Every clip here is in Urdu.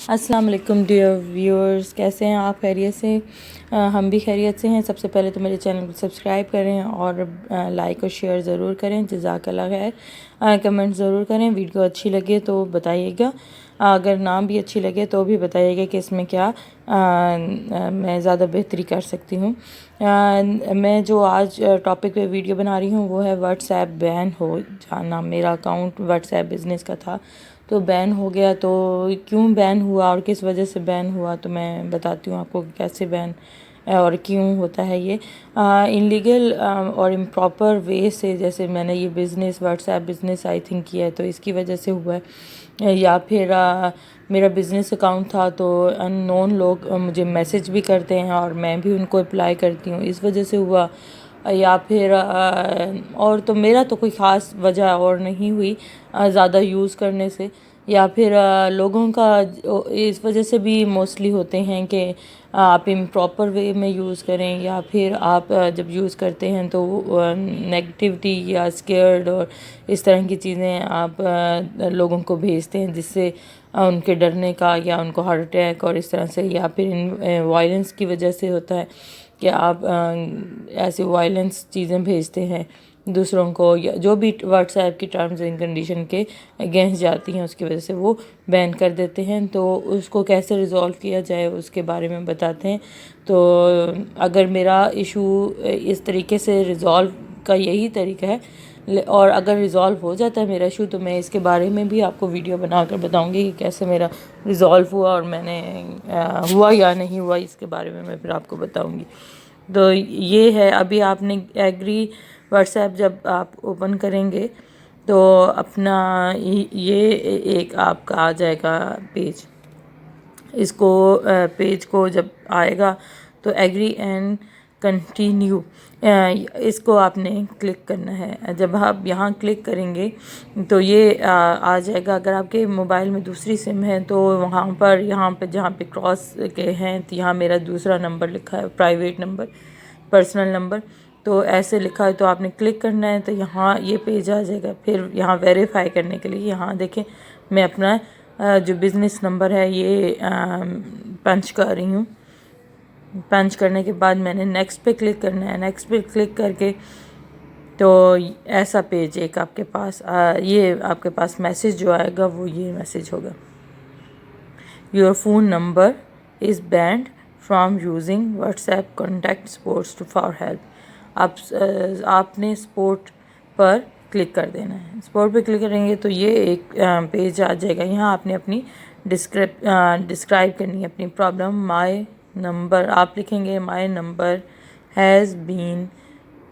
السلام علیکم ڈیئر ویورز، کیسے ہیں آپ؟ خیریت سے؟ ہم بھی خیریت سے ہیں۔ سب سے پہلے تو میرے چینل کو سبسکرائب کریں اور لائک اور شیئر ضرور کریں، جزاک اللہ خیر۔ کمنٹ ضرور کریں، ویڈیو اچھی لگے تو بتائیے گا، اگر نام بھی اچھی لگے تو بھی بتائیے گا کہ اس میں کیا میں زیادہ بہتری کر سکتی ہوں۔ میں جو آج ٹاپک پہ ویڈیو بنا رہی ہوں وہ ہے واٹس ایپ بین ہو جانا۔ میرا اکاؤنٹ واٹس ایپ بزنس کا تھا تو بین ہو گیا، تو کیوں بین ہوا اور کس وجہ سے بین ہوا تو میں بتاتی ہوں آپ کو کہ کیسے بین اور کیوں ہوتا ہے یہ انلیگل اور امپراپر وے سے۔ جیسے میں نے یہ business what's app business I think کیا ہے تو اس کی وجہ سے ہوا ہے، یا پھر میرا بزنس اکاؤنٹ تھا تو ان نون لوگ مجھے میسج بھی کرتے ہیں اور میں بھی ان کو اپلائی کرتی ہوں، اس وجہ سے ہوا، یا پھر اور تو میرا تو کوئی خاص وجہ اور نہیں ہوئی زیادہ یوز کرنے سے، یا پھر لوگوں کا اس وجہ سے بھی موسٹلی ہوتے ہیں کہ آپ امپراپر وے میں یوز کریں، یا پھر آپ جب یوز کرتے ہیں تو نیگیٹیوٹی یا اسکیئرڈ اور اس طرح کی چیزیں آپ لوگوں کو بھیجتے ہیں جس سے ان کے ڈرنے کا یا ان کو ہارٹ اٹیک اور اس طرح سے، یا پھر وائلنس کی وجہ سے ہوتا ہے کہ آپ ایسے وائلنس چیزیں بھیجتے ہیں دوسروں کو، یا جو بھی واٹس ایپ کی ٹرمز اینڈ کنڈیشن کے اگینسٹ جاتی ہیں اس کی وجہ سے وہ بین کر دیتے ہیں۔ تو اس کو کیسے ریزولو کیا جائے اس کے بارے میں بتاتے ہیں۔ تو اگر میرا ایشو اس طریقے سے ریزولو کا یہی طریقہ ہے، اور اگر ریزولو ہو جاتا ہے میرا ایشو تو میں اس کے بارے میں بھی آپ کو ویڈیو بنا کر بتاؤں گی کہ کیسے میرا ریزولو ہوا اور میں نے ہوا یا نہیں ہوا، اس کے بارے میں پھر آپ کو بتاؤں گی۔ تو یہ ہے، ابھی آپ نے ایگری واٹس ایپ جب آپ اوپن کریں گے تو اپنا یہ ایک آپ کا آ جائے گا پیج، اس کو پیج کو جب آئے گا تو ایگری اینڈ کنٹینیو اس کو آپ نے کلک کرنا ہے۔ جب آپ یہاں کلک کریں گے تو یہ آ جائے گا۔ اگر آپ کے موبائل میں دوسری سم ہے تو وہاں پر یہاں پہ جہاں پہ کراس کے ہیں تو یہاں میرا دوسرا نمبر لکھا ہے، پرائیویٹ نمبر، پرسنل نمبر، تو ایسے لکھا ہے تو آپ نے کلک کرنا ہے تو یہاں یہ پیج آ جائے گا۔ پھر یہاں ویریفائی کرنے کے لیے یہاں دیکھیں میں اپنا جو بزنس نمبر ہے یہ پنچ کر رہی ہوں۔ پنچ کرنے کے بعد میں نے نیکسٹ پہ کلک کرنا ہے۔ نیکسٹ پہ کلک کر کے تو ایسا پیج ایک آپ کے پاس یہ آپ کے پاس میسیج جو آئے گا وہ یہ میسیج ہوگا، your phone number is banned from using what's app contact sports for help. آپ نے سپورٹ پر کلک کر دینا ہے۔ سپورٹ پہ کلک کریں گے تو یہ ایک پیج آ جائے گا۔ یہاں آپ نے اپنی ڈسکرائب کرنی ہے اپنی پرابلم۔ مائی نمبر آپ لکھیں گے، my number has been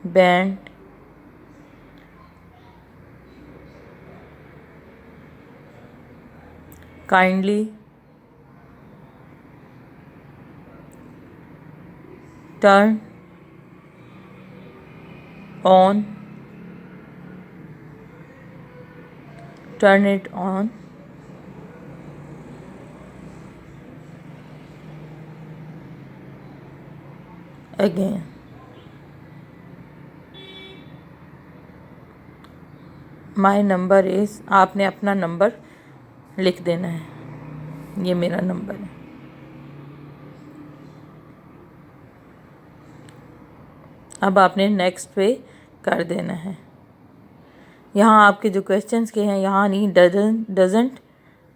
banned kindly turn it on again. My number is آپ نے اپنا نمبر لکھ دینا ہے، یہ میرا نمبر ہے۔ اب آپ نے نیکسٹ پہ کر دینا ہے۔ یہاں آپ کے جو کویسچنس کے ہیں یہاں نہیں، ڈزنٹ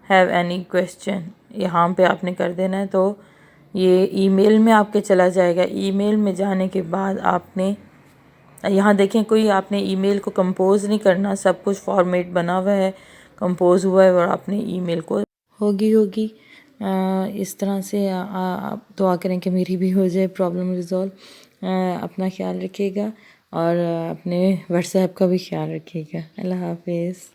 ہیو اینی کویسچن، یہاں پہ آپ نے کر دینا ہے تو یہ ای میل میں آپ کے چلا جائے گا۔ ای میل میں جانے کے بعد آپ نے یہاں دیکھیں کوئی آپ نے ای میل کو کمپوز نہیں کرنا، سب کچھ فارمیٹ بنا ہوا ہے، کمپوز ہوا ہے، اور آپ نے ای میل کو ہوگی اس طرح سے آپ دعا کریں کہ میری بھی ہو جائے پرابلم ریزولو۔ اپنا خیال رکھیے گا اور اپنے واٹس ایپ کا بھی خیال رکھیے گا۔ اللہ حافظ۔